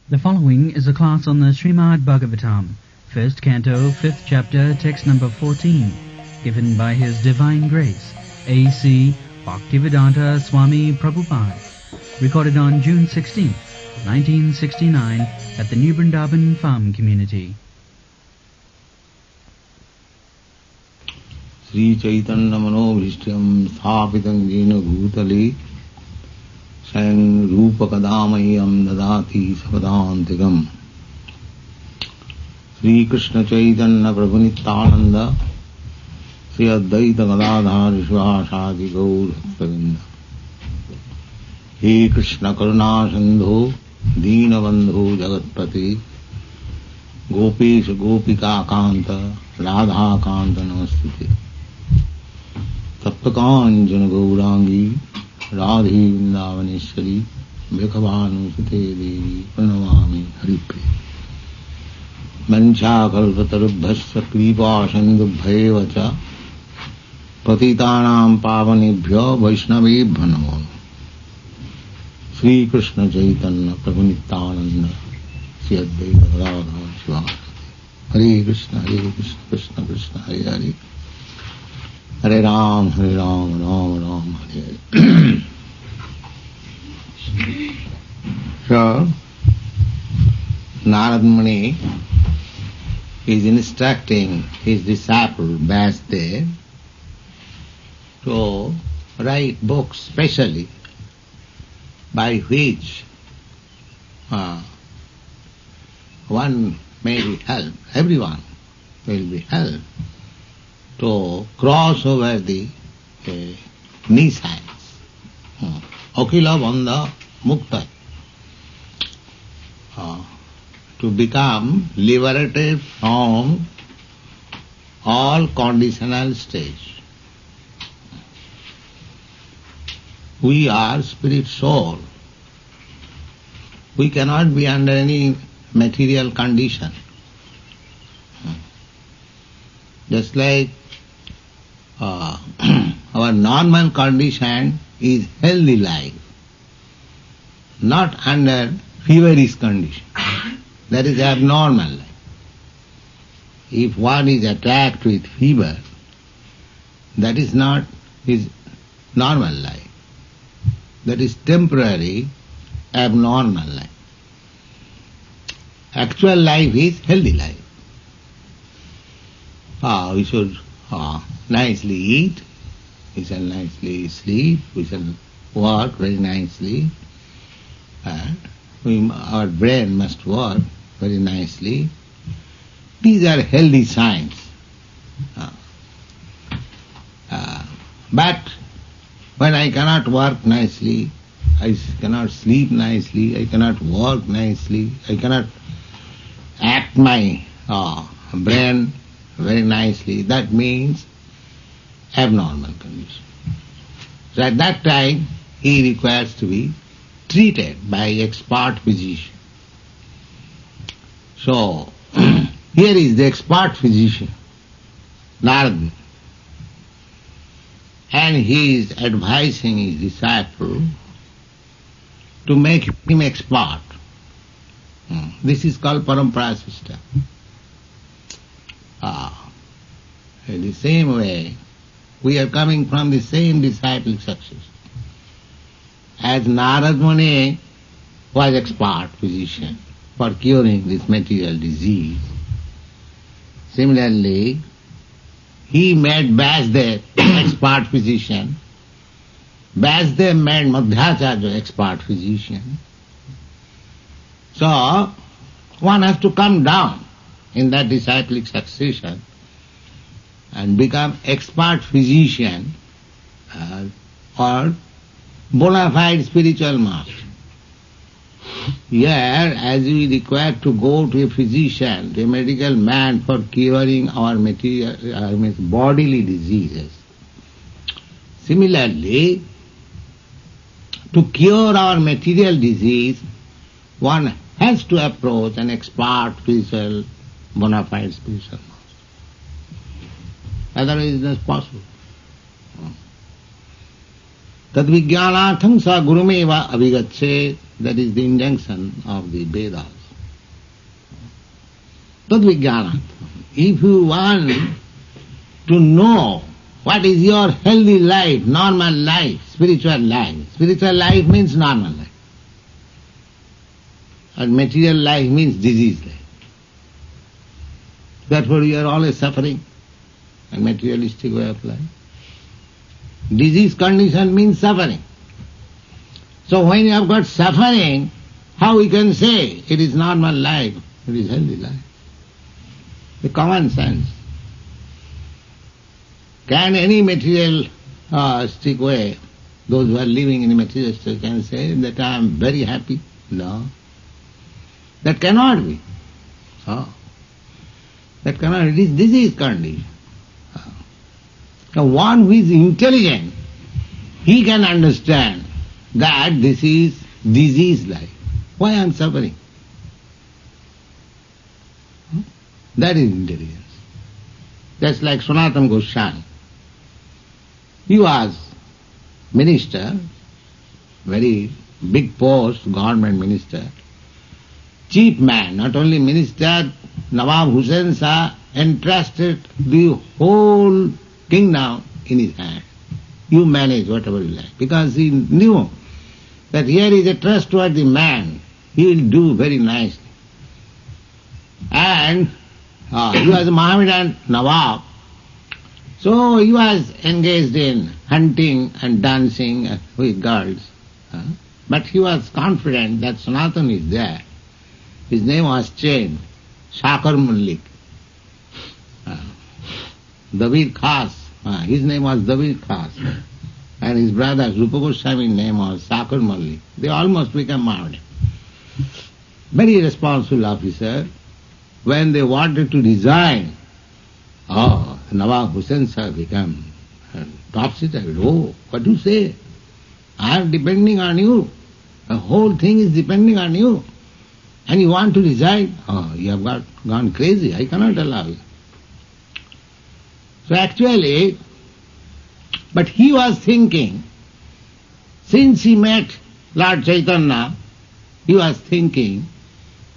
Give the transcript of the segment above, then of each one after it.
The following is a class on the Srimad Bhagavatam, first canto, fifth chapter, text number 14, given by His Divine Grace, A.C. Bhaktivedanta Swami Prabhupada, recorded on June 16, 1969, at the New Vrindavan Farm Community. Sri Chaitanya Manobhishtyam Sthapitam Jena Bhutale Sang Rupa Kadamayam Dadati Sapadantikam. Sri Krishna Chaitanya Prabhu Nityananda Sri Advaita Gadadhar Shivasadi Gaur Bhaktavinda. He Krishna Karuna Sindhu Deenabandhu Jagatpati Gopesh Gopika Kanta Radha Kanta Namastite Taptakanjana Gaurangi Radhi Vrindavaneshwari Vekhavanu Sute Devi Pranamami Haripriya. Mancha kalpatarubhasya kripa sindubhaya cha patitanam pavanebhyo vaishnavebhyo namo. Sri Krishna Chaitanya Prabhu Nityananda Sri Advaita Gadadhar Shivasadi. Hare Krishna, Krishna Krishna, Hare Hare. Hare Ram, Ram Ram, Hare Hare. So, Narad Muni is instructing his disciple Vyasdev to write books specially by which one may be helped, everyone will be helped to cross over the missiles. Akila Bandha Mukta. To become liberated from all conditional stage. We are spirit soul. We cannot be under any material condition. Just like our normal condition is healthy life, not under feverish condition. That is abnormal life. If one is attacked with fever, that is not his normal life. That is temporary, abnormal life. Actual life is healthy life. We should nicely eat, we shall nicely sleep, we shall work very nicely, our brain must work very nicely. These are healthy signs. But when I cannot work nicely, I cannot sleep nicely, I cannot work nicely, I cannot act my brain very nicely, that means abnormal condition. So at that time, he requires to be treated by expert physician. So, here is the expert physician, Narad, and he is advising his disciple to make him expert. This is called parampara system. In the same way, we are coming from the same disciplic success. As Narad Muni was expert physician for curing this material disease, similarly, he made Vyasdev expert physician. Vyasdev made Madhyacharya expert physician. So, one has to come down in that disciplic succession and become expert physician or bona fide spiritual master. Here, as we require to go to a physician, to a medical man for curing our bodily diseases, similarly, to cure our material disease, one has to approach an expert spiritual, bona fide spiritual master. Otherwise it is not possible. Tad vijnanatham sa gurumeva abhigachet That is the injunction of the Vedas. Tadvijnanat. If you want to know what is your healthy life, normal life, spiritual life means normal life. And material life means disease life. Therefore you are always suffering, a materialistic way of life. Disease condition means suffering. So when you have got suffering, how we can say it is normal life, it is healthy life? The common sense. Can any materialistic way, those who are living in a materialistic can say that I am very happy? No. That cannot be. Oh. That cannot, it is disease condition. Now one who is intelligent, he can understand that this is disease life. Why I am suffering? That is intelligence. Just like Sanatana Goswami. He was minister, very big post, government minister, chief man, not only minister, Nawab Hussain Shah entrusted the whole kingdom in his hand. You manage whatever you like. Because he knew that here is a trustworthy man, he will do very nicely. And he was a Mohammedan Nawab, so he was engaged in hunting and dancing with girls. But he was confident that Sanatana is there. His name was changed, Sakar Mallik. David Khas, his name was David Khas. And his brother Rupa Goswami's name was Sakar Mallik. They almost became Mohammedan. Very responsible officer. When they wanted to resign, Nawab Hussain Shah became topsy-turvy. Oh, what do you say? I am depending on you. The whole thing is depending on you. And you want to resign? Oh, you have gone crazy. I cannot allow you. So actually, but he was thinking, since he met Lord Chaitanya, he was thinking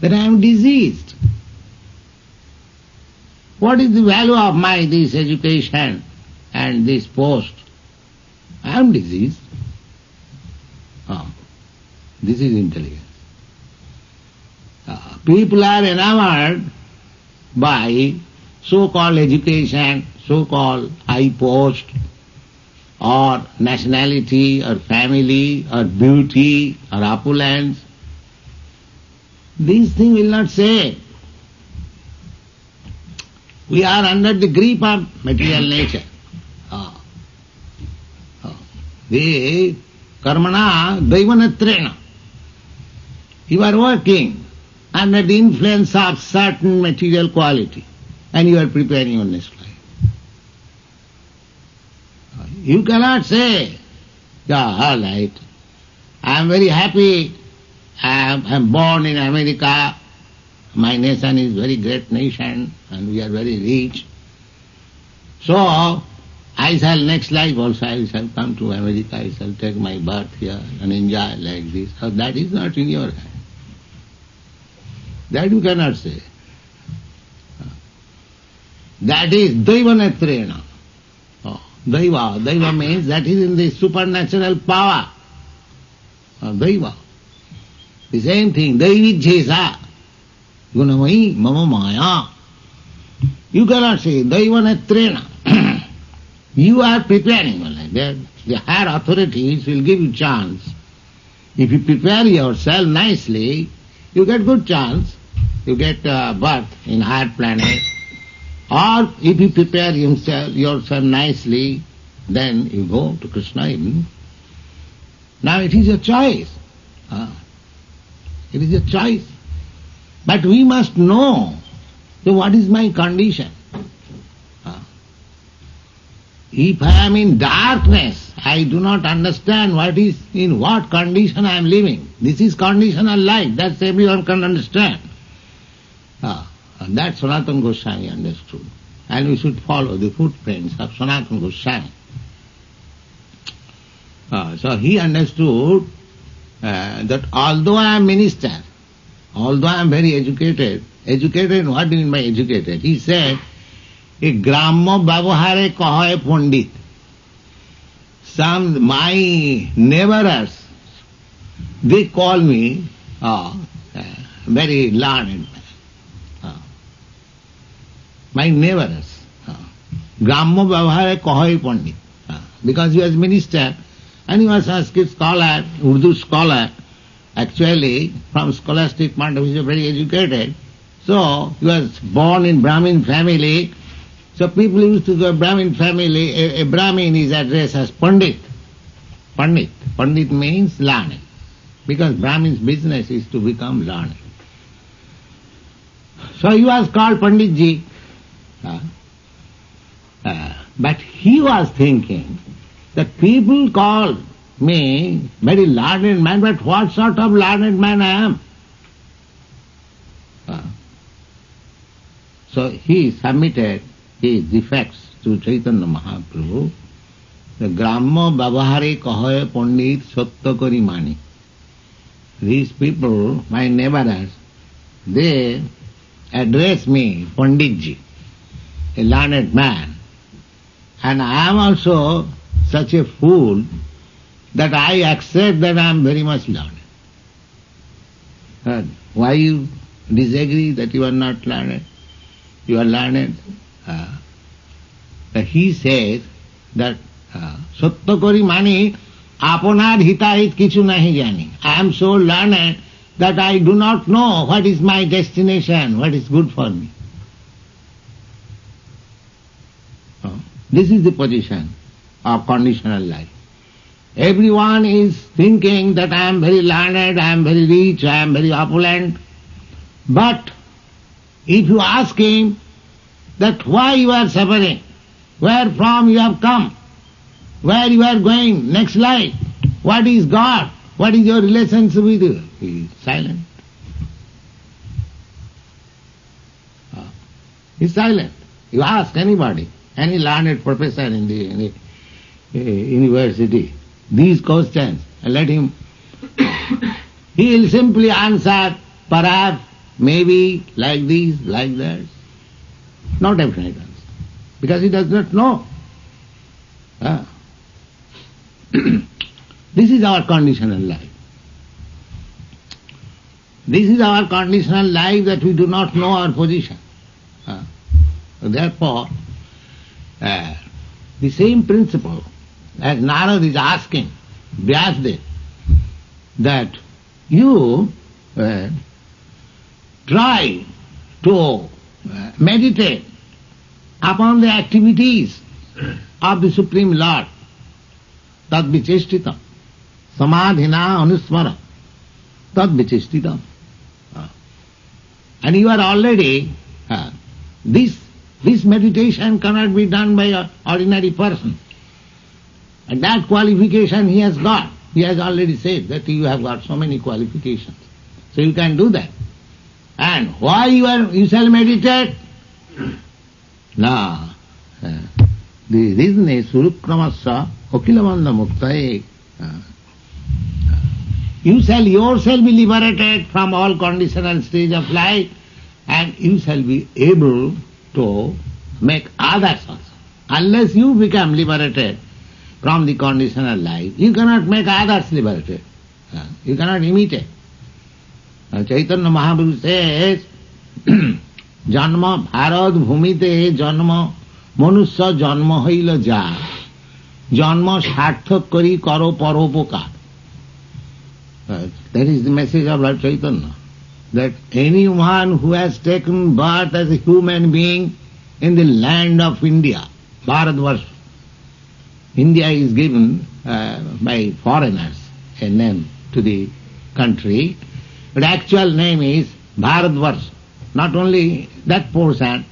that I am diseased. What is the value of this education and this post? I am diseased. This is intelligence. People are enamored by so-called education, so-called high post, or nationality, or family, or beauty, or opulence. These things will not save. We are under the grip of material nature. The karmana daivanatrena. You are working under the influence of certain material quality and you are preparing your next life. You cannot say, all right, I am very happy, I am born in America, my nation is very great nation and we are very rich. So, I shall next life also I shall come to America, I shall take my birth here and enjoy like this. So that is not in your hand. That you cannot say. That is Daivanatrena. Daiva means that is in the supernatural power. Daiva. The same thing, Daivijjesa. Gunamai mama maya. You cannot say Daivanatrena. You are preparing. The higher authorities will give you chance. If you prepare yourself nicely, you get good chance. You get birth in higher planet. Or if you prepare yourself nicely, then you go to Krishna even. Now it is your choice. It is your choice. But we must know, so what is my condition? If I am in darkness, I do not understand in what condition I am living. This is conditional life, that's everyone can understand. And that Sanatana Goswami understood. And we should follow the footprints of Sanatana Goswami. So he understood that although I am minister, although I am very educated, what do you mean by educated? He said, a gramma babahare kahoy pandit. My neighbors, they call me very learned man. My neighbors, gramma babahare kahoy pandit. Because he was minister and he was a Sanskrit scholar, Urdu scholar, actually from scholastic point of view very educated. So he was born in Brahmin family. So people used to go Brahmin family, a Brahmin is addressed as Pandit. Pandit. Pandit means learned. Because Brahmin's business is to become learned. So he was called Panditji. But he was thinking that people call me very learned man, but what sort of learned man I am? So he submitted his defects to Chaitanya Mahaprabhu. The Gramma Babahare Kahoy Pandit Sattakari Mani. These people, my neighbors, they address me Panditji, a learned man. And I am also such a fool that I accept that I am very much learned. Why you disagree that you are not learned? You are learned. He says that Sattakari Mani Apanar Hitahit Kichu Nahi Jani. I am so learned that I do not know what is my destination, what is good for me. This is the position of conditional life. Everyone is thinking that I am very learned, I am very rich, I am very opulent. But if you ask him that why you are suffering, where from you have come, where you are going, next life, what is God, what is your relationship with you, he is silent. He is silent. You ask anybody, any learned professor in the university, these questions, and let him, he will simply answer, perhaps, maybe, like this, like that. No definite answer, because he does not know. This is our conditional life. This is our conditional life, that we do not know our position. Therefore, the same principle as Narad is asking Vyasdev, that you try to meditate upon the activities of the Supreme Lord, tad vichestitam, samadhina anusmara, tad vichestitam. And you are already, this meditation cannot be done by an ordinary person. And that qualification he has got. He has already said that you have got so many qualifications. So you can do that. And why you shall meditate? Now, the reason is Surukramasya Okilamanda Muktaye. You shall yourself be liberated from all conditional stage of life, and you shall be able to make others also. Unless you become liberated from the conditional life, you cannot make others liberated. You cannot imitate. Chaitanya Mahaprabhu says, Janma Bharad Bhumite Janma Manusya Janma Haila Ja Janma Sarthak Kari Karo Paropokar. That is the message of Lord Chaitanya. That anyone who has taken birth as a human being in the land of India, Bharatvarsha, India is given by foreigners a name to the country, but actual name is Bharatvarsha. Not only that portion,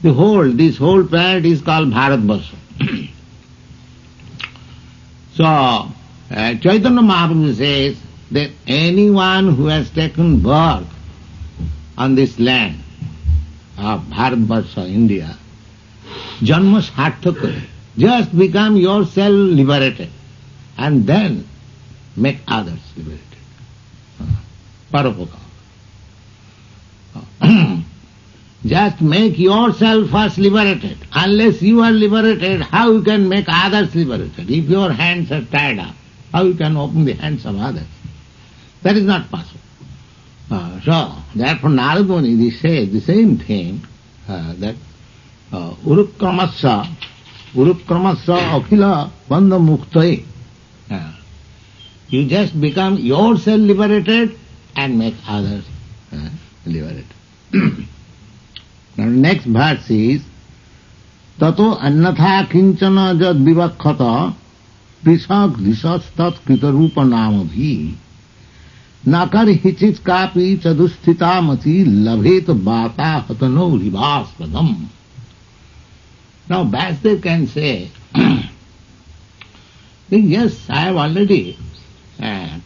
this whole planet is called Bharatvarsha. So, Chaitanya Mahaprabhu says that anyone who has taken birth on this land of Bharatvarsha, India, Janma Sarthaka, just become yourself liberated and then make others liberated. Parupaka. Just make yourself first liberated. Unless you are liberated, how you can make others liberated? If your hands are tied up, how you can open the hands of others? That is not possible. So, therefore Narada Muni says the same thing, that urukramasya akhila bandha muktai. You just become yourself liberated and make others liberated. Now next verse is tato annatha kinchana jad vivakhata prisak disastat kritarupa namabhi nakar hichit kapi chadusthita mati labhet bata hatano rivaspadam. Now Vasudev can say, yes, I have already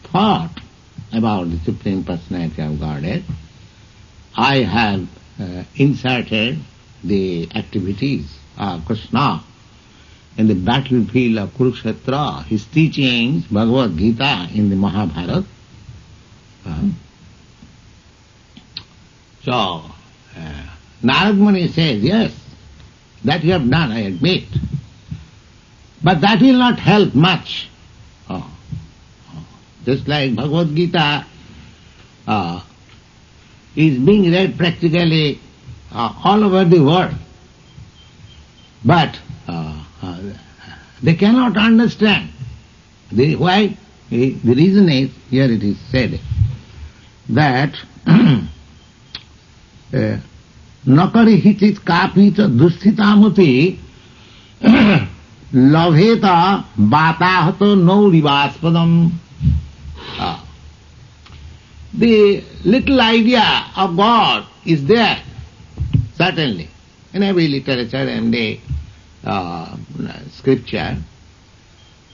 thought about the Supreme Personality of Godhead. I have inserted the activities of Krishna in the battlefield of Kurukshetra, his teachings, Bhagavad Gita in the Mahabharata. So, Narada Muni says, yes, that you have done, I admit. But that will not help much. Just like Bhagavad Gita is being read practically all over the world. But they cannot understand. Why? The reason is, here it is said, that nakari hichit kapita dusthitamuti lavheta batahato no rivaspadam. The little idea of God is there, certainly, in every literature and the scripture.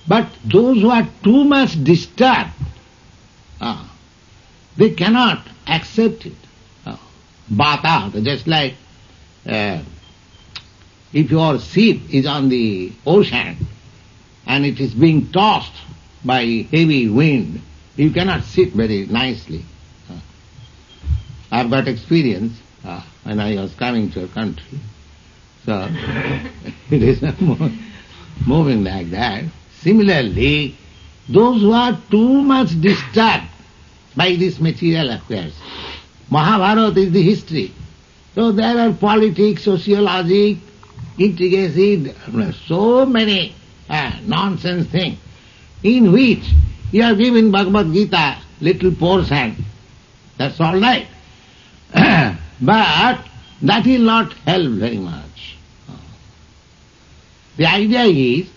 But those who are too much disturbed, they cannot accept it. Bata, just like if your ship is on the ocean and it is being tossed by heavy wind, you cannot sit very nicely. I've got experience when I was coming to a country. So it is moving like that. Similarly, those who are too much disturbed by these material affairs, Mahabharata is the history. So there are politics, sociology, intricacy, so many nonsense things, in which you are given Bhagavad Gita little portion. That's all right. But that will not help very much. The idea is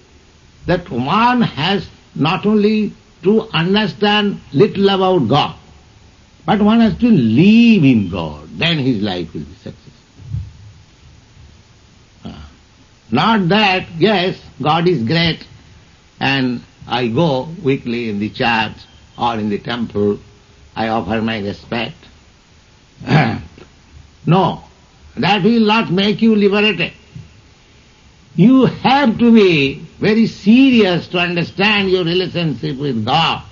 that one has not only to understand little about God, but one has to live in God. Then his life will be successful. Not that, yes, God is great and I go weekly in the church or in the temple, I offer my respect. No, that will not make you liberated. You have to be very serious to understand your relationship with God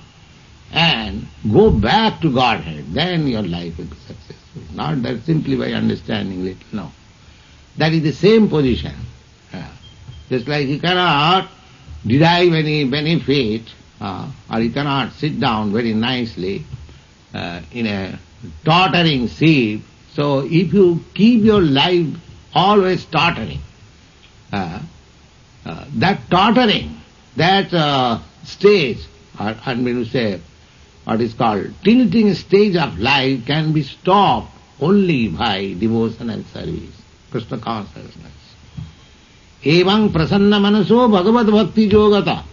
and go back to Godhead. Then your life will be successful. Not that simply by understanding little, no. That is the same position. Just like you cannot derive any benefit or you cannot sit down very nicely in a tottering ship. So if you keep your life always tottering, that tottering, that stage, or I'm going to say what is called tilting stage of life can be stopped only by devotion and service, Krishna consciousness. Evang prasanna manaso bhagavad bhakti yogata.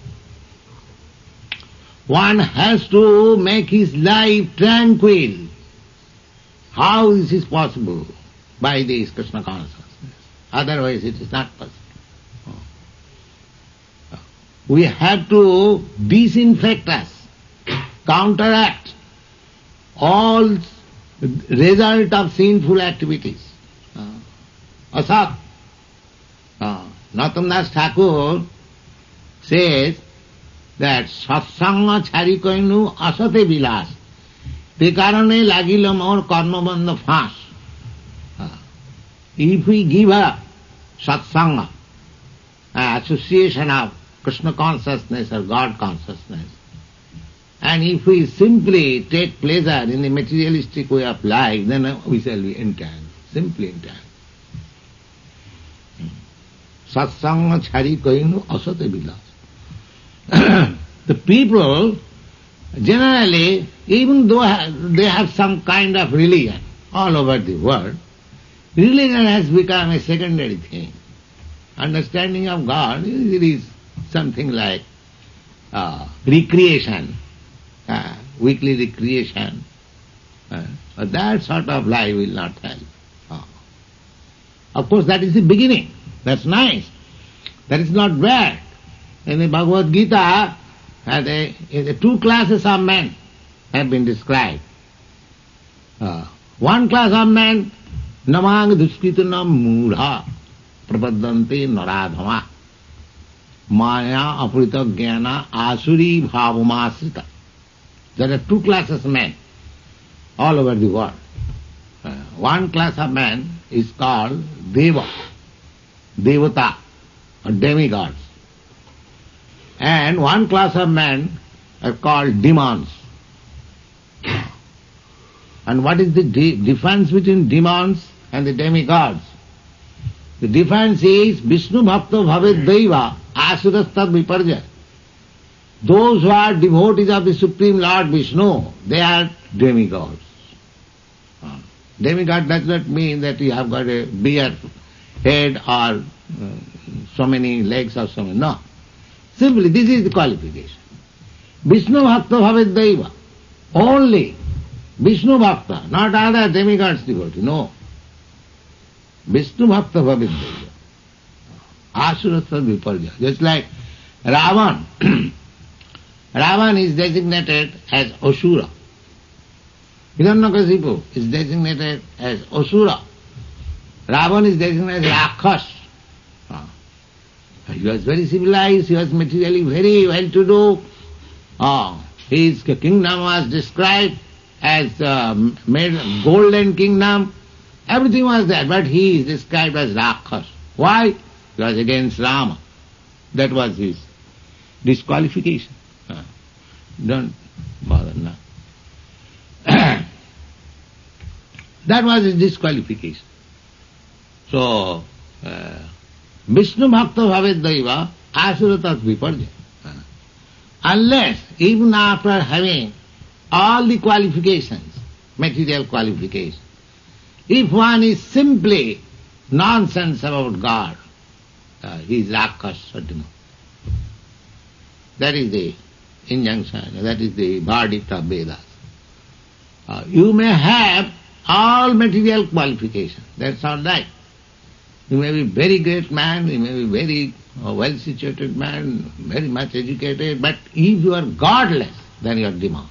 One has to make his life tranquil. How this is possible? By this Krishna consciousness. Otherwise it is not possible. We have to disinfect us, counteract all result of sinful activities. Asat. Narottam Das Thakur says that satsanga charikoinu asate vilas. te karane lagilo more karmabandha fas. If we give a satsanga, association of Krishna consciousness or God consciousness, and if we simply take pleasure in the materialistic way of life, then we shall be entangled, simply entangled. Satsanga chari koinu asate vilas. The people, generally, even though they have some kind of religion all over the world, religion has become a secondary thing. Understanding of God is something like recreation, weekly recreation. But that sort of life will not help. Of course, that is the beginning. That's nice. That is not bad. In the Bhagavad Gita, the two classes of men have been described. One class of men, namang duskritanam mudha prapadante naradhama maya aprita jnana asuri bhavamasrita. There are two classes of men all over the world. One class of men is called Deva, Devata, or demigods. And one class of men are called demons. And what is the difference between demons and the demigods? The difference is Vishnu Bhakta Bhavet Daiva Asurastad Viparja. Those who are devotees of the Supreme Lord Vishnu, they are demigods. Demigod does not mean that you have got a bigger head or so many legs or so many. No. Simply, this is the qualification. Vishnu Bhakta Bhavet Daiva. Only Vishnu Bhakta, not other demigods devotee, no. Vishnu Bhakta Bhavet Daiva. Asurastha Viparja. Just like Ravan. Ravan is designated as Asura. Hiranyakasipu is designated as Asura. Ravan is designated as Rakhas. He was very civilized, he was materially very well-to-do. His kingdom was described as made golden kingdom. Everything was there, but he is described as Rakhas. Why? He was against Rama. That was his disqualification. Don't bother now. That was his disqualification. So, Vishnu Bhakta Bhavet Daiva Asuratat Viparja. Unless, even after having all the qualifications, material qualifications, if one is simply nonsense about God, he is Rakhas or demon. That is the injunction, that is the verdict of Vedas. You may have all material qualifications, that's all right. You may be very great man, you may be very well-situated man, very much educated, but if you are godless, then you are demon.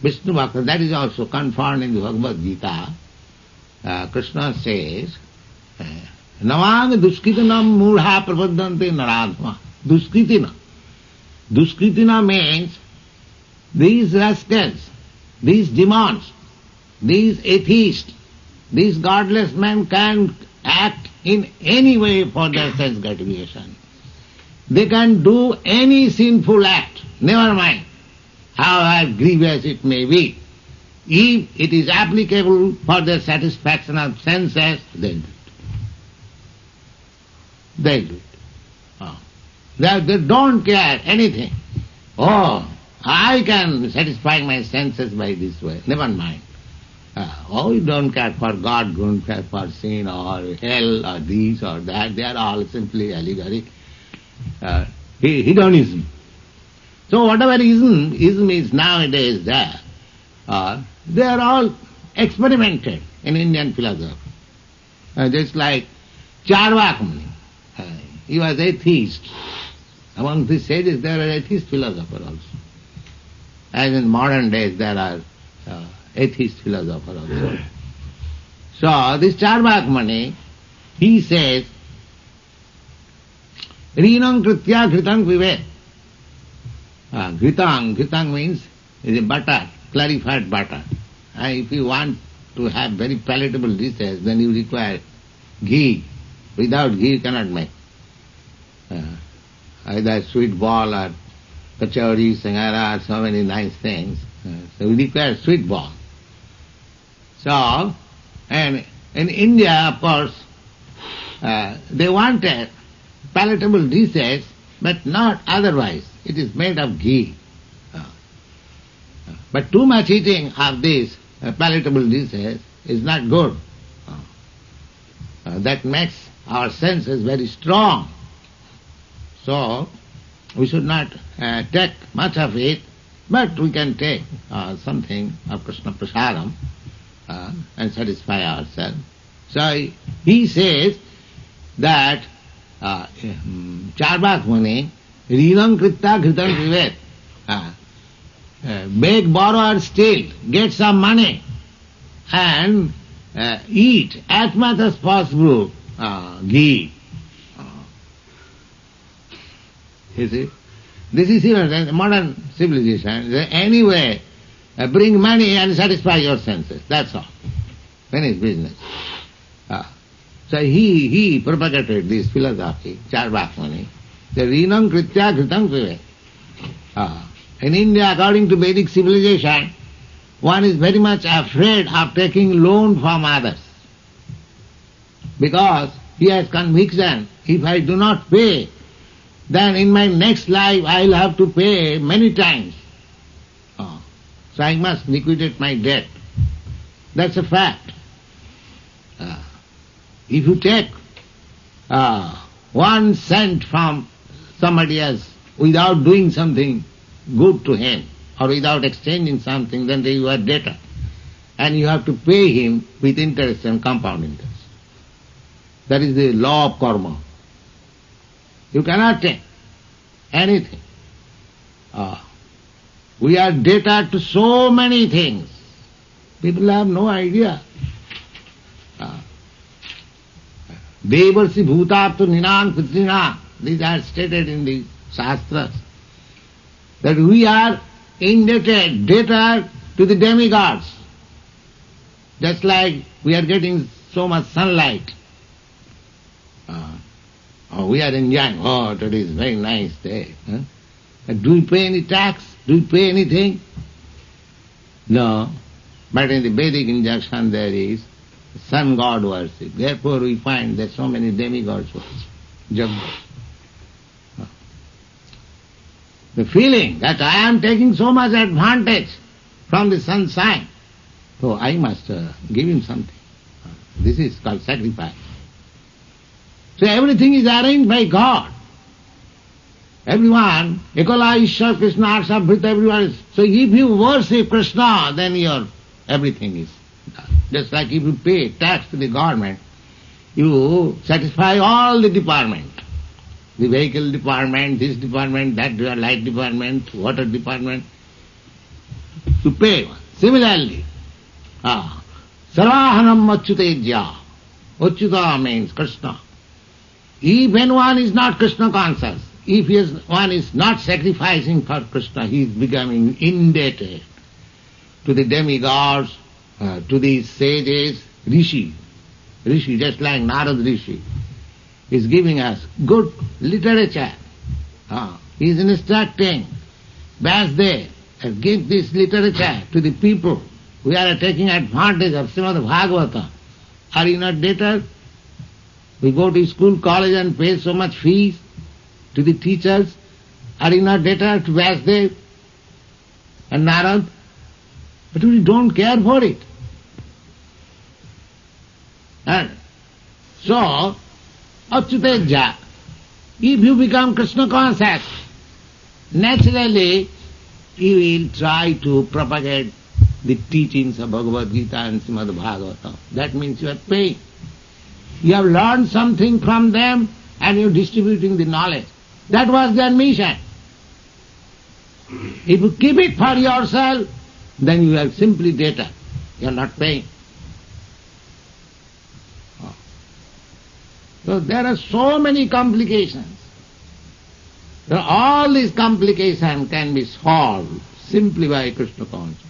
Vishnu Bhakta, that is also confirmed in the Bhagavad Gita. Krishna says, Namang duskritinam mudha prapadante naradhma. Duskritina. Duskritina means these rascals, these demons, these atheists, these godless men can act in any way for their sense gratification. They can do any sinful act, never mind how grievous it may be. If it is applicable for the satisfaction of senses, they'll do it. They'll do it. They don't care anything. I can satisfy my senses by this way. Never mind. You don't care for God, don't care for sin or hell or this or that. They are all simply allegory. Hedonism. So whatever ism is nowadays there, they are all experimented in Indian philosophy. Just like Charvak Muni. He was atheist. Among the sages there are atheist philosophers also. As in modern days there are atheist philosophers also. So this Charvak Muni, he says, Rinam kritya ghritang vivet. Ghritang means is a butter. clarified butter. If you want to have very palatable dishes, then you require ghee. Without ghee you cannot make either sweet ball or kachori, sangara, so many nice things. So we require sweet ball. So, and in India, of course, they wanted palatable dishes, but not otherwise. It is made of ghee. But too much eating of these palatable dishes is not good. That makes our senses very strong. So, we should not take much of it, but we can take something of Krishna Prasadam and satisfy ourselves. So, he says that Charvak Muni, Rinam Kritta Kritam Vivet, beg, borrow or steal, get some money and eat as much as possible ghee. You see, this is even modern civilization. Anyway, bring money and satisfy your senses. That's all. Finish business. So he propagated this philosophy, Charvak Muni. The Rinam Kritya Kritam Vivet. In India, according to Vedic civilization, one is very much afraid of taking loan from others. Because he has conviction, if I do not pay, then in my next life I will have to pay many times. So I must liquidate my debt. That's a fact. If you take 1 cent from somebody else without doing something good to him or without exchanging something, then you are debtor. And you have to pay him with interest and compound interest. That is the law of karma. You cannot take anything. We are debtor to so many things. People have no idea. Devarsi bhutaptu ninam pitrina. These are stated in the Shastras. That we are indebted, debtor to the demigods. Just like we are getting so much sunlight. We are enjoying, today is a very nice day. Do we pay any tax? Do we pay anything? No. But in the Vedic injunction there is sun god worship. Therefore we find that so many demigods worship. Jagga. The feeling that I am taking so much advantage from the sunshine, so I must give him something. This is called sacrifice. So everything is arranged by God. Everyone, Ekala Ishwar Krishna Arsabhrita, everyone is. So if you worship Krishna, then your everything is done. Just like if you pay tax to the government, you satisfy all the department. The vehicle department, this department, that light department, water department, to pay. Similarly, Sarahanam Achyutejya. Achyuta means Krishna. If anyone is not Krishna conscious, if one is not sacrificing for Krishna, he is becoming indebted to the demigods, to the sages, Rishi. Rishi, just like Narad Rishi, is giving us good literature. He is instructing Vyasdev, give this literature to the people. We are taking advantage of Srimad Bhagavata. Are you not debtor? We go to school, college and pay so much fees to the teachers. Are you not debtor to Vyasdev and Narad? But we don't care for it. And so, Achyuteja, if you become Krishna conscious, naturally you will try to propagate the teachings of Bhagavad Gita and Srimad Bhagavatam. That means you are paying. You have learned something from them and you are distributing the knowledge. That was their mission. If you keep it for yourself, then you are simply debtor. You are not paying. So there are so many complications. So all these complications can be solved simply by Krishna consciousness.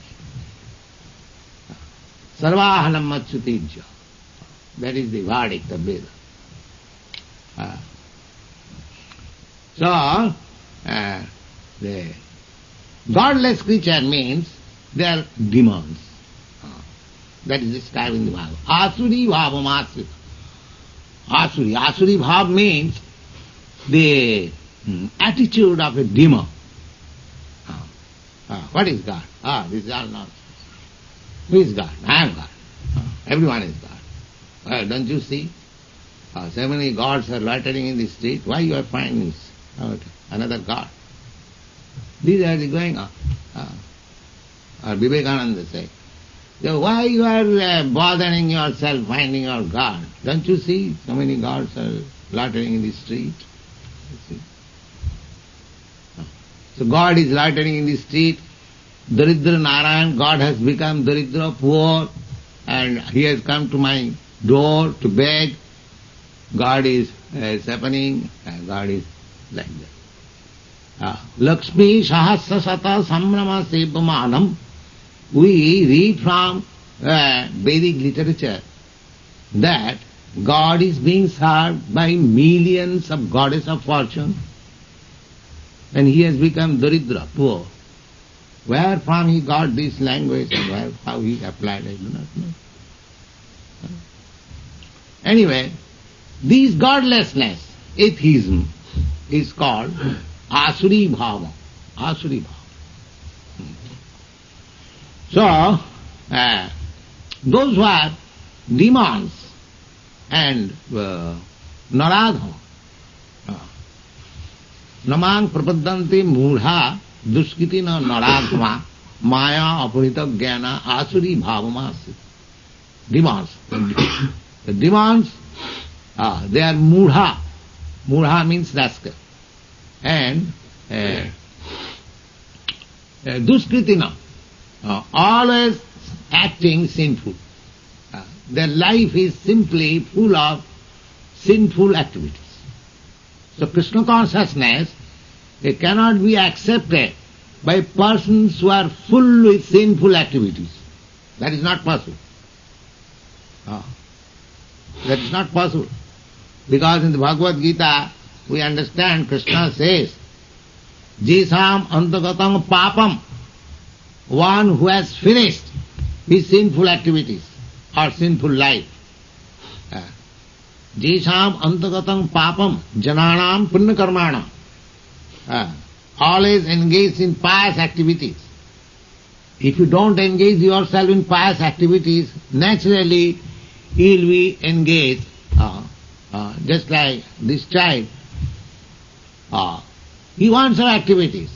sarvahanam machyutijya. That is the verdict of Veda. So, the godless creature means they are demons. That is described in the Bhagavad. Asuri bhavam asuri. Asuri bhav means the attitude of a demon. What is God? This is all nonsense. Who is God? I am God. Everyone is God. Don't you see? So many gods are loitering in the street. Why you are finding another God? These are going on. Or Vivekananda said, so why you are bothering yourself finding your God? Don't you see so many gods are loitering in the street? You see? So God is loitering in the street. Daridra Narayan, God has become Daridra, poor, and he has come to my door to beg. God is happening, and God is like that. Lakshmi Sahasra Sata Samrama Sevamanam. We read from Vedic literature that God is being served by millions of goddess of fortune, and he has become Daridra, poor. Where from he got this language and how he applied, I do not know. Anyway, this godlessness, atheism, is called Asuri Bhava. Asuri Bhava. So, those who are demons and Naradha, Namang prapadanti mudha duskiti na naradhma maya apurita jnana asuri bhavamasi. Demons. The demons, they are mudha. Mudha means rascal. And duskritina, always acting sinful. Their life is simply full of sinful activities. So Krishna consciousness, it cannot be accepted by persons who are full with sinful activities. That is not possible. That is not possible. Because in the Bhagavad Gita, we understand Krishna says, Jisam antagatam papam, one who has finished his sinful activities or sinful life. Jisam antagatam papam, jananam punnakarmanam. Always engaged in pious activities. If you don't engage yourself in pious activities, naturally you will be engaged, just like this child. He wants some activities.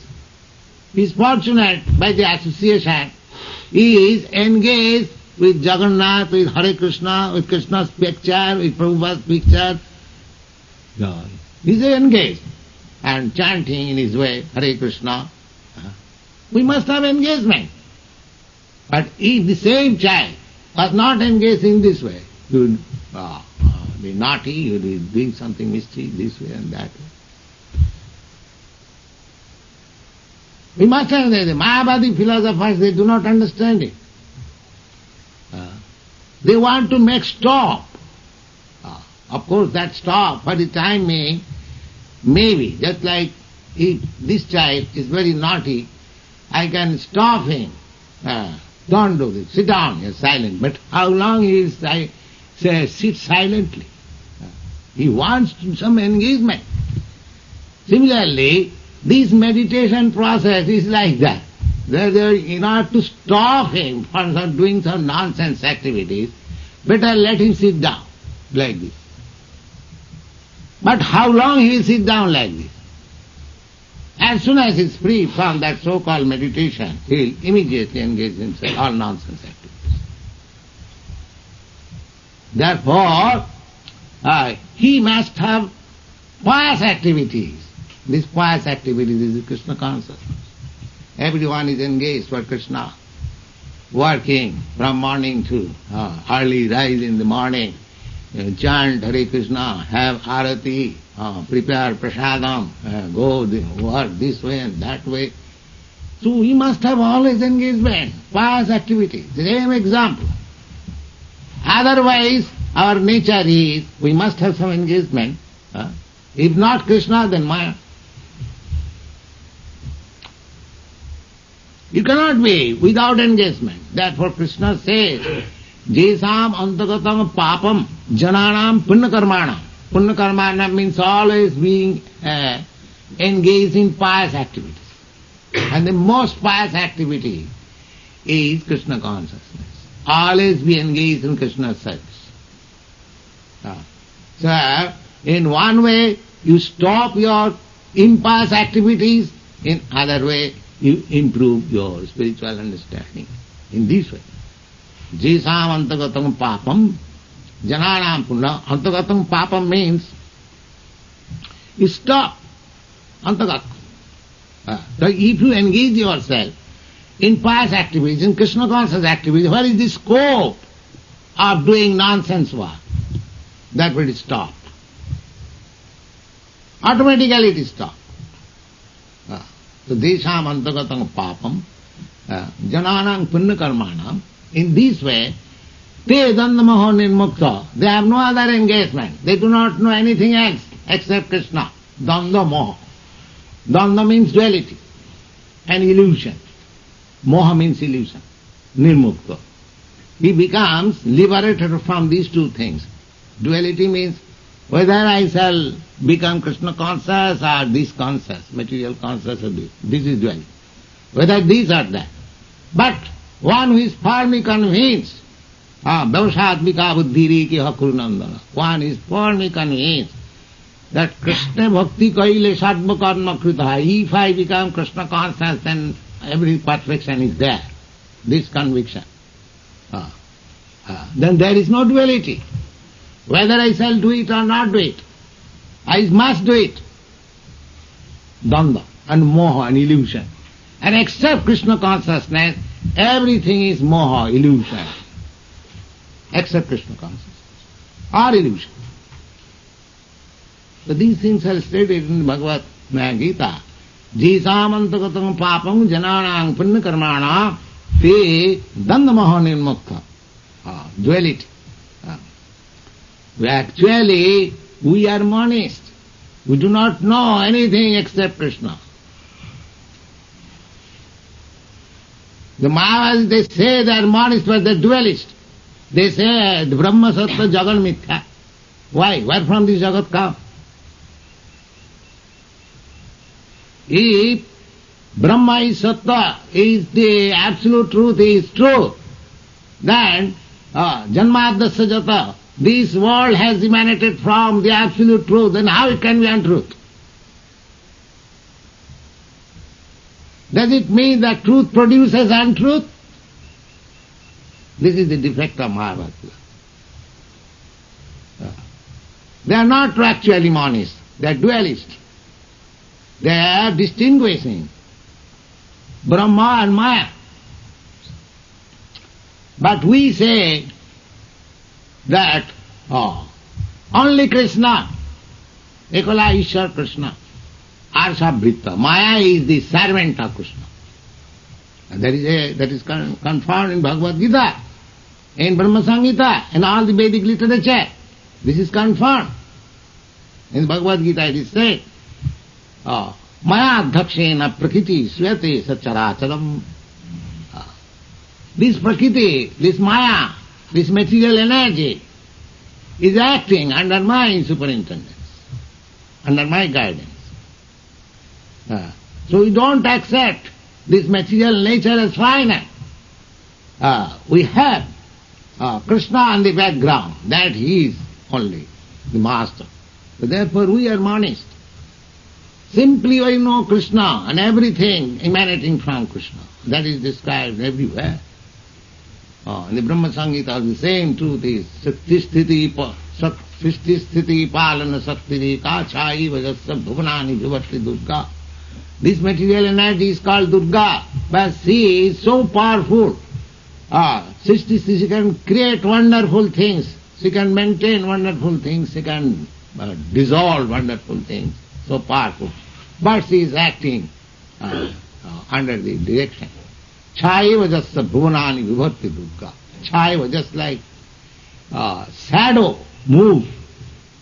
He is fortunate by the association. He is engaged with Jagannath, with Hare Krishna, with Krishna's picture, with Prabhupada's picture. He is engaged and chanting in his way, Hare Krishna. We must have engagement. But if the same child was not engaged in this way, he would be naughty, he would be doing something mischief this way and that way. We must understand the Mayavadi philosophers, they do not understand it. They want to make stop. Of course that stop for the time being, maybe, just like if this child is very naughty, I can stop him. Don't do this, sit down, you're silent. But how long he will sit silently? He wants some engagement. Similarly, this meditation process is like that. In order to stop him from doing some nonsense activities, better let him sit down like this. But how long he will sit down like this? As soon as he is free from that so-called meditation, he will immediately engage himself in all nonsense activities. Therefore, he must have pious activities. This pious activities is the Krishna consciousness. Everyone is engaged for Krishna, working from morning to early rise in the morning, chant Hare Krishna, have arati, prepare prasadam, go work this way and that way. So we must have always engagement, pious activities. The same example. Otherwise, our nature is, we must have some engagement. If not Krishna, then Maya. You cannot be without engagement. Therefore Krishna says, Jesam antagatam papam jananam punnakarmanam. Punnakarmanam means always being engaged in pious activities. And the most pious activity is Krishna consciousness. Always be engaged in Krishna's service. So, in one way you stop your impious activities, in other way you improve your spiritual understanding. In this way. Jesam antagatam papam jananam punna. Antagatam papam means you stop. Antagatam. So if you engage yourself in pious activities, in Krishna conscious activities, what is the scope of doing nonsense work? That will stop. Automatically it is stopped. So desham antagatam papam jananam punna karmanam. In this way, te dandamaho nirmukta. They have no other engagement. They do not know anything else except Krishna. Danda moha. Danda means duality and illusion. Moha means illusion. Nirmukta. He becomes liberated from these two things. Duality means whether I shall become Krishna conscious or this conscious, material conscious or this. This is duality. Whether these or that. But one who is firmly convinced, Vyavasatmika buddhiri ki hakurunandana. One is firmly convinced that Krishna bhakti kaile sarva karma krita. If I become Krishna conscious, then every perfection is there. This conviction. Then there is no duality. Whether I shall do it or not do it, I must do it. Danda and moha and illusion. And except Krishna consciousness, everything is moha, illusion. Except Krishna consciousness. Or illusion. So these things are stated in Bhagavad Gita. Jisam papam jananang punna karmana te dandamaho nirmukta. Duality. Actually, we are monist. We do not know anything except Krishna. The Mayavadis, they say they are monist, but they are dualist. They say the Brahma Sattva Jagat Mithya. Why? Where from this Jagat come? If Brahma is Sattva, is the absolute truth, is true, then Janmadasya Jata, this world has emanated from the absolute truth, then how it can be untruth? Does it mean that truth produces untruth? This is the defect of Mayavada. They are not actually monists, they are dualists. They are distinguishing Brahma and Maya. But we say that only Krishna, Ekala Ishwar Krishna, Arshabhrita. Maya is the servant of Krishna. And that is confirmed in Bhagavad Gita, in Brahma Samhita, and all the Vedic literature. This is confirmed. In Bhagavad Gita it is said, Maya dhakshena prakriti svete sacharacharam. This prakriti, this Maya, this material energy is acting under my superintendence, under my guidance. So we don't accept this material nature as final. We have Krishna on the background, that he is only the master. So therefore we are monists. Simply we know Krishna and everything emanating from Krishna. That is described everywhere. In the Brahma Samhita the same truth is Sakti Sthiti Palana Sakti Kachai Vajasya Bhuvanani Vivatti Durga. This material energy is called Durga, but she is so powerful. She can create wonderful things, she can maintain wonderful things, she can dissolve wonderful things, so powerful. But she is acting under the direction. Chaiva jasya bhuvanani vibhatti Durga. Chaiva, just like shadow moves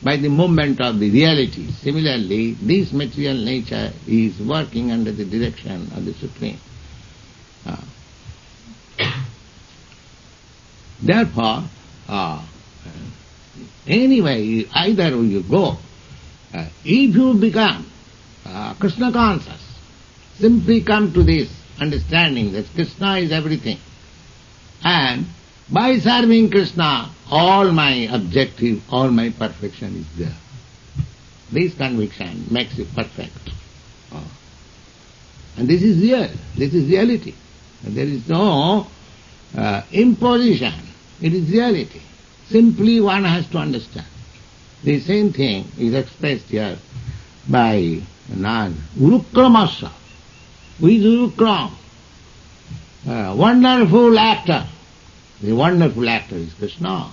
by the movement of the reality. Similarly, this material nature is working under the direction of the Supreme. Therefore, anyway, either you go, if you become Krishna conscious, simply come to this understanding that Krishna is everything, and by serving Krishna, all my objective, all my perfection is there. This conviction makes you perfect. And this is real, this is reality. There is no imposition, it is reality. Simply one has to understand. The same thing is expressed here by Urukramasya. Who is Urukram? Wonderful actor. The wonderful actor is Krishna.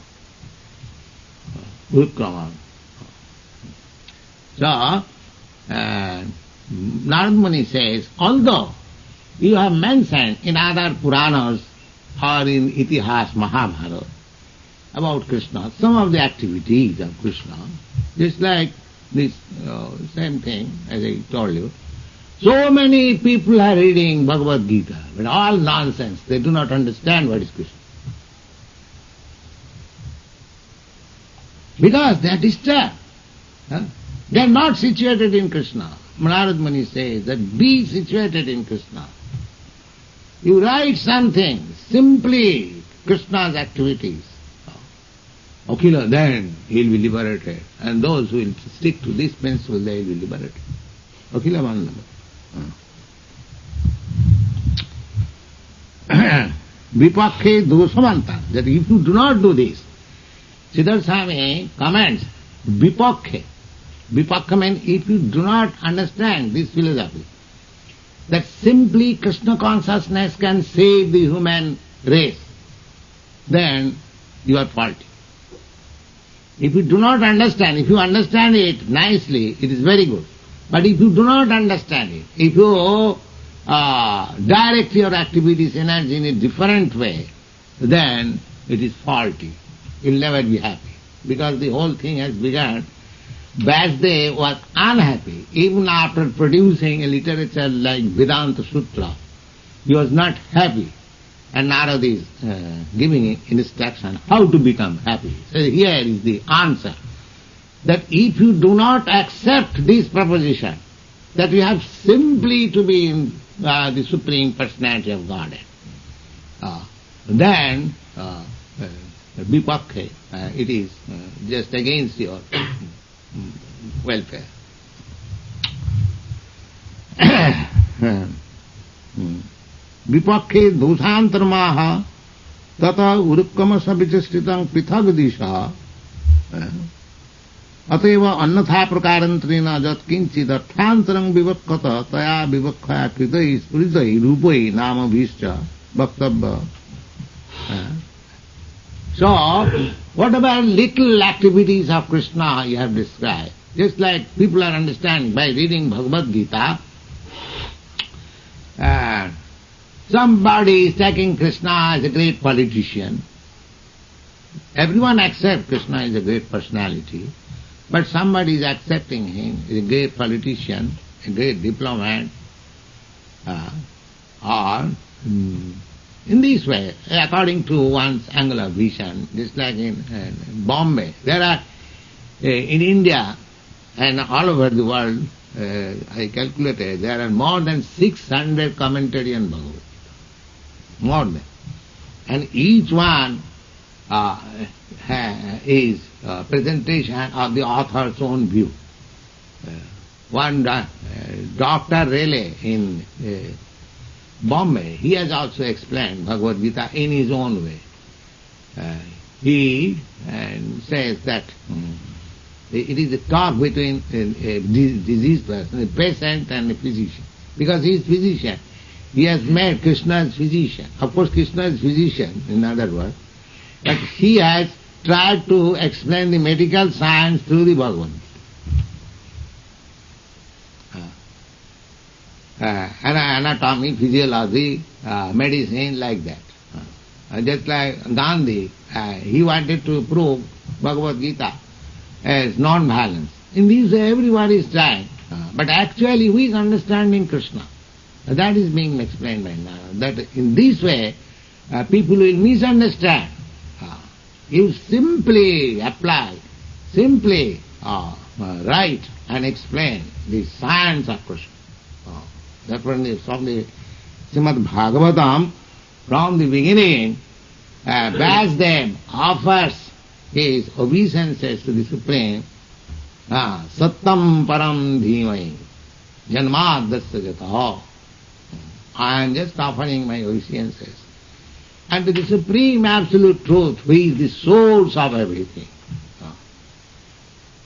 Urukrama. So, Narad Muni says, although you have mentioned in other Puranas or in Itihas Mahabharata about Krishna, some of the activities of Krishna, just like this same thing as I told you. So many people are reading Bhagavad Gita, but all nonsense. They do not understand what is Krishna. Because they are disturbed. They are not situated in Krishna. Narad Muni says that be situated in Krishna. You write something, simply Krishna's activities. Akila, then he will be liberated. And those who will stick to this principle, they will be liberated. Akila Mandama. Vipakhe dosamanta, that if you do not do this, Siddhartha Swami comments, Vipakhe. Vipakha means if you do not understand this philosophy, that simply Krishna consciousness can save the human race, then you are faulty. If you do not understand, if you understand it nicely, it is very good. But if you do not understand it, if you direct your activities, energy in a different way, then it is faulty. You will never be happy. Because the whole thing has begun. Vasudev was unhappy. Even after producing a literature like Vedanta Sutra, he was not happy. And Narada is giving instruction how to become happy. So here is the answer. That if you do not accept this proposition, that you have simply to be in the Supreme Personality of Godhead, then vipakhe, it is just against your welfare. Vipakhe doshantarmaha tata urukkamasa vichastitang pithag disha ateva annatha prakarantrena jat kinchid arthantarang vivakkata taya vivakkaya kritai spuritai rupai nama bhischa bhaktavya. So, whatever little activities of Krishna you have described, just like people are understanding by reading Bhagavad Gita, somebody is taking Krishna as a great politician. Everyone accepts Krishna as a great personality, but somebody is accepting him as a great politician, a great diplomat, or in this way, according to one's angular vision, just like in Bombay. There are, in India and all over the world, I calculated, there are more than 600 commentary on Bhagavad Gita. More than. And each one is presentation of the author's own view. One Dr. Raleigh in Bombay, he has also explained Bhagavad Gita in his own way. He says that it is a talk between a diseased person, a patient and a physician. Because he is physician. He has made Krishna as physician. Of course, Krishna is physician, in other words. But he has tried to explain the medical science through the Bhagavad Gita. Anatomy, physiology, medicine, like that. Just like Gandhi, he wanted to prove Bhagavad Gita as non-violence. In this way everyone is trying, but actually who is understanding Krishna? That is being explained by Narada. That in this way people will misunderstand. You simply apply, simply write and explain the science of Krishna. That from the Srimad Bhagavatam, from the beginning, Vyasdev offers his obeisances to the Supreme. Sattam param dhimai janmadasya jataha. I am just offering my obeisances. And to the Supreme Absolute Truth, who is the source of everything.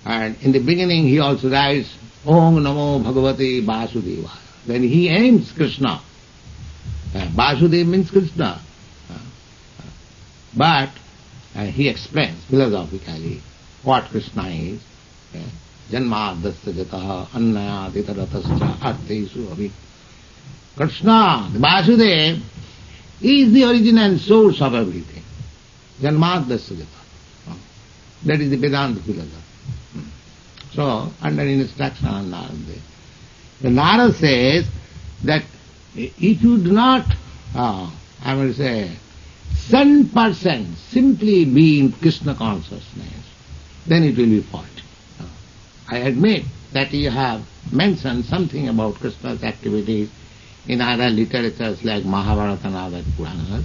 And in the beginning he also writes, Om Namo Bhagavate Vasudevaya. Then he aims Krishna. Vasudeva means Krishna. But he explains philosophically what Krishna is. Janmadasya jataha annayaditaratascha artesu abhi. Krishna, the Vasudeva, is the original source of everything. Janmadasya jataha. That is the Vedanta philosophy. So, under instruction of Narada, the Narada says that if you do not, I will say, 100% simply be in Krishna consciousness, then it will be fault. I admit that you have mentioned something about Krishna's activities in other literatures like Mahabharata and other Puranas,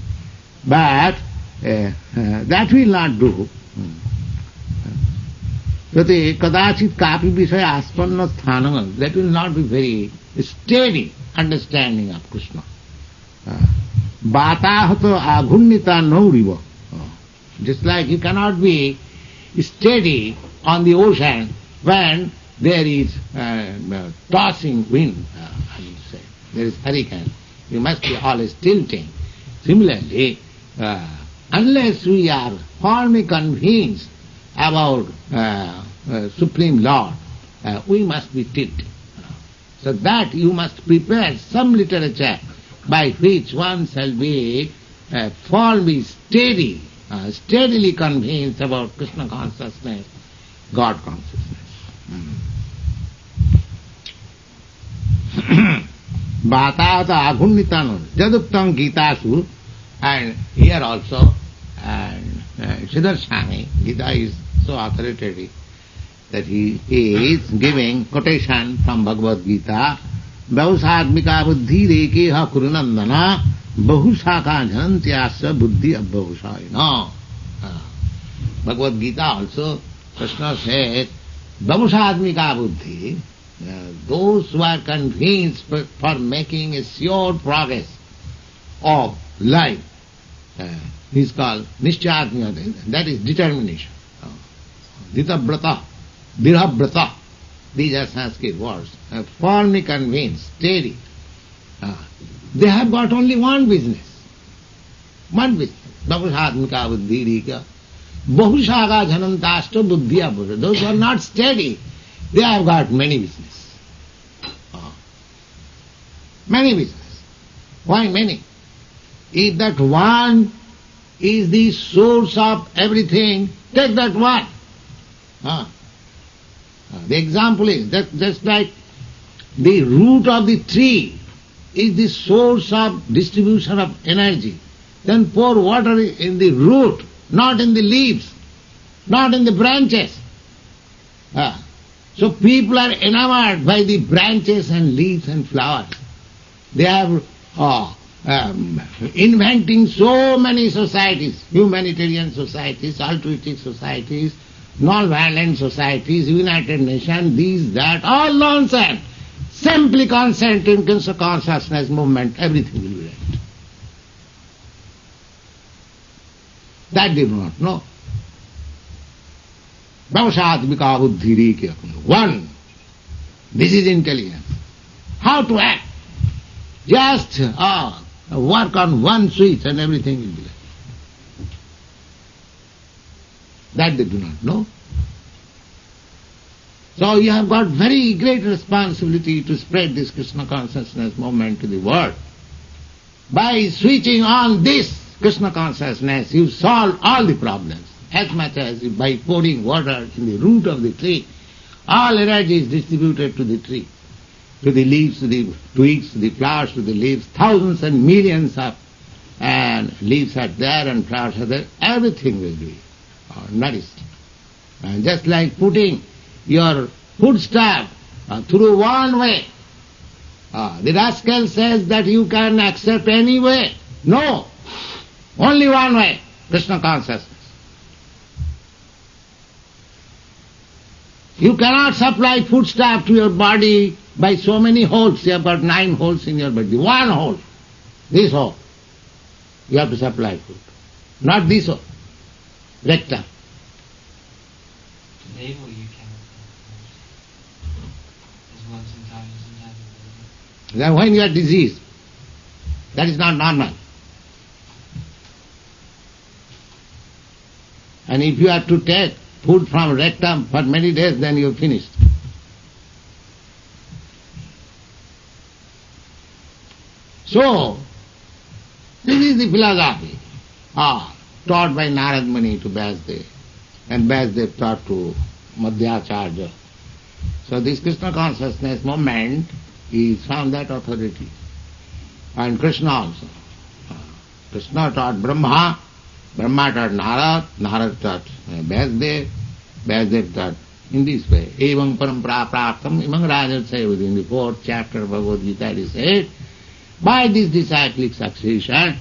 but that will not do. Prati kadachit kapi visaya aspanna sthanam, that will not be very steady understanding of Krishna. Batahato agunnita nauriva. Just like you cannot be steady on the ocean when there is tossing wind, I would say. There is hurricane. You must be always tilting. Similarly, unless we are firmly convinced about Supreme Lord, we must be tilted. So that you must prepare some literature by which one shall be firmly steady, steadily convinced about Krishna consciousness, God consciousness. Bhatata agunnitano jaduktam gitasu, and here also, Siddharthami, Gita is so authoritative that he is giving quotation from Bhagavad Gita, Bhavusatmika buddhi rekeha kurunandana bahusaka janantyasya buddhi abhavusayana. Bhagavad Gita also, Krishna says, Bhavusatmika buddhi, those who are convinced for making a sure progress of life, is called Nishchayatmika, that is determination. Dhitabrata, Dirhabrata, these are Sanskrit words. Firmly convinced, steady. They have got only one business. One business. Bhavusatmika buddhi rika. Bahusaka janantashta buddhiya buddha. Those who are not steady, they have got many business. Many business. Why many? If that one is the source of everything, take that one. The example is that just like the root of the tree is the source of distribution of energy, then pour water in the root, not in the leaves, not in the branches. So people are enamored by the branches and leaves and flowers. They are inventing so many societies, humanitarian societies, altruistic societies, non-violent societies, United Nations, these, that, all nonsense. Simply concentrate in consciousness movement, everything will be right. That they do not know. Bhavusatmika buddhi rika. One. This is intelligence. How to act. Just work on one switch and everything will be right. That they do not know. So you have got very great responsibility to spread this Krishna consciousness movement to the world. By switching on this Krishna consciousness, you solve all the problems. As much as by pouring water in the root of the tree, all energy is distributed to the tree, to the leaves, to the twigs, to the flowers, to the leaves. Thousands and millions of leaves are there and flowers are there. Everything will be nourished. And just like putting your foodstuff through one way. The rascal says that you can accept any way. No, only one way, Krishna consciousness. You cannot supply foodstuff to your body by so many holes. You have got 9 holes in your body. One hole, this hole, you have to supply food. Not this hole, rectum. Navel you cannot as once in time as in time. Then when you are diseased, that is not normal. And if you have to take food from rectum for many days, then you are finished. So, this is the philosophy taught by Narad Muni to Vyasdev, and Vyasdev taught to Madhyacharya. So this Krishna consciousness movement is from that authority. And Krishna also. Krishna taught Brahma, Brahma taught Narad, Narad taught Vyasdev, Vyasdev taught in this way. Evam parampara praptam imam rajasaya, within the 4th chapter of Bhagavad Gita it is said, by this disciplic succession.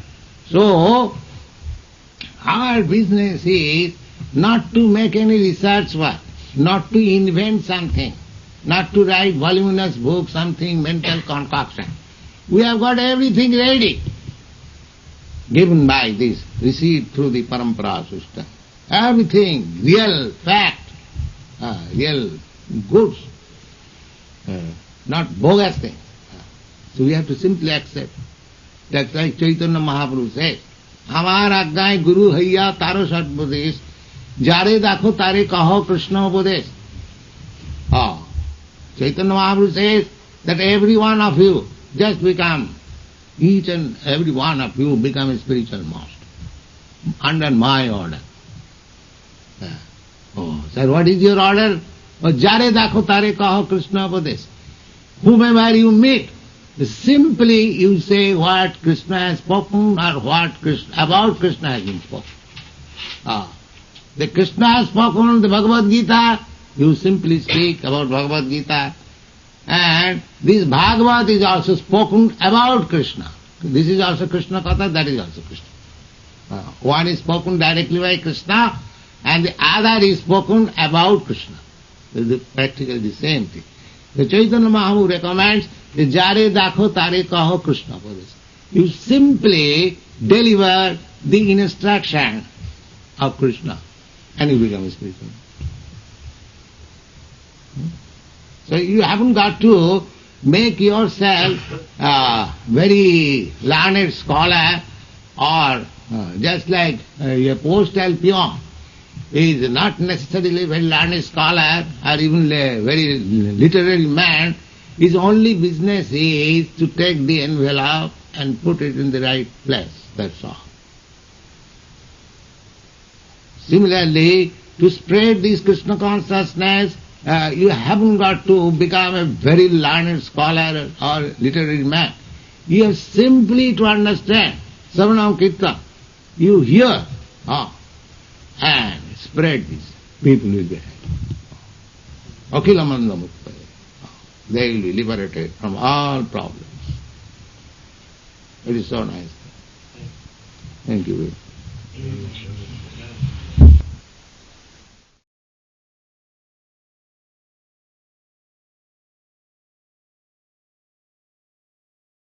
So, our business is not to make any research work, not to invent something, not to write voluminous books, something mental concoction. We have got everything ready, given by this, received through the parampara system. Everything, real fact, real goods, not bogus things. So we have to simply accept. That's like Chaitanya Mahaprabhu says, Hamar Agnai Guru Hayya Taro Satbudesh, Jare Dakho Tare Kaho Krishna Upadesh. Chaitanya Mahaprabhu says that every one of you just become, each and every one of you become a spiritual master under my order. Sir, what is your order? Jare Dakho Tare Kaho Krishna Upadesh. Whomever you meet, simply you say what Krishna has spoken or what about Krishna has been spoken. The Krishna has spoken the Bhagavad Gita, you simply speak about Bhagavad Gita. And this Bhagavad is also spoken about Krishna. This is also Krishna Katha, that is also Krishna. One is spoken directly by Krishna and the other is spoken about Krishna. It is practically the same thing. The Chaitanya Mahaprabhu recommends the Jare Dakho Tare Kaho Krishna Upadesh. You simply deliver the instruction of Krishna and you become a spiritual. So you haven't got to make yourself very learned scholar or just like a postal peon. He is not necessarily very learned scholar or even a very literary man. His only business is to take the envelope and put it in the right place. That's all. Similarly, to spread this Krishna consciousness, you haven't got to become a very learned scholar or literary man. You have simply to understand Savanam Kirtan. You hear and spread this. People will be happy. Akhilamanda Mukta. They will be liberated from all problems. It is so nice. Thank you.